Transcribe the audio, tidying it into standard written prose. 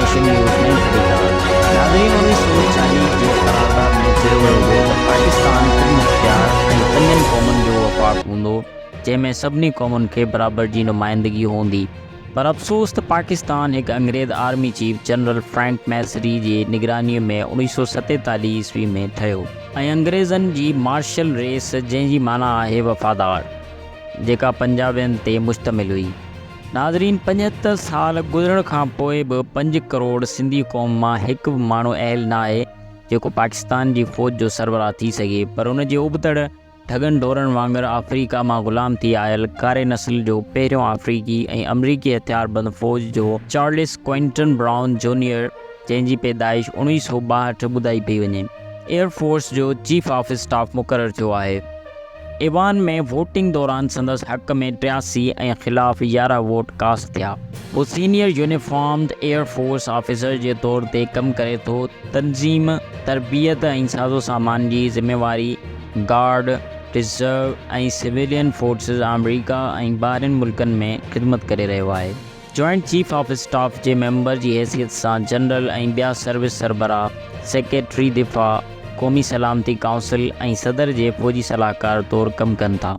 Resolution news में नाज़रीन 1940 जे قرارداد में चयो वियो हो त पाकिस्तान خودمختيار ऐं پنجن قومن जो वफाक हूंदो जंहिंमें सभिनी क़ौमुनि खे बराबर जी नुमाइंदगी हूंदी। पर अफसोस त पाकिस्तान हिकु अंग्रेज़ army chief general Frank Maheshwari जी निगरानीअ में 1947 ईस्वी में ठहियो ऐं अंग्रेज़नि जी मार्शल रेस जंहिंजी माना आहे वफादार जेका पंजाबियुनि ते मुश्तमिल हुई। नाज़रीन 75 साल गुज़रण खां पोइ बि 5 करोड़ सिंधी क़ौम मां हिकु बि माण्हू अहिल न आहे जेको पाकिस्तान जी फ़ौज जो सरबराह थी सघे, पर उन जे उबतड़ ठगनि ढोरनि वांगुरु अफ्रीका मां ग़ुलाम थी आयल कारे नस्ल जो पहिरियों अफ्रीकी ऐं अमरीकी हथियारबंद फ़ौज जो चार्ल्स क्विंटन ब्राउन जूनियर जंहिंजी पैदाइश 1962 ॿुधाई पई वञे एयरफोर्स जो चीफ ऑफ स्टाफ मुक़ररु थियो आहे। ईवान में वोटिंग दौरान संदसि हक़ में 83 ऐं ख़िलाफ़ 11 वोट कास्ट थिया। वो सीनियर यूनिफॉर्म्ड एयरफोर्स ऑफिसर जे तौर ते कमु करे थो। तनज़ीम तरबियत ऐं साज़ो सामान जी ज़िम्मेवारी गार्ड रिज़र्व ऐं सिविलियन फोर्सिस अमरीका ऐं ॿाहिरिनि मुल्कनि में ख़िदमत करे रहियो आहे। जॉइंट चीफ ऑफ स्टाफ जे मेंबर जी हैसियत सां जनरल ऐं ॿिया सर्विस सरबराह सेक्रेटरी दिफ़ा क़ौमी सलामती काउंसिल ऐं सदर जे फ़ौजी सलाहकार तौरु कमु कनि था।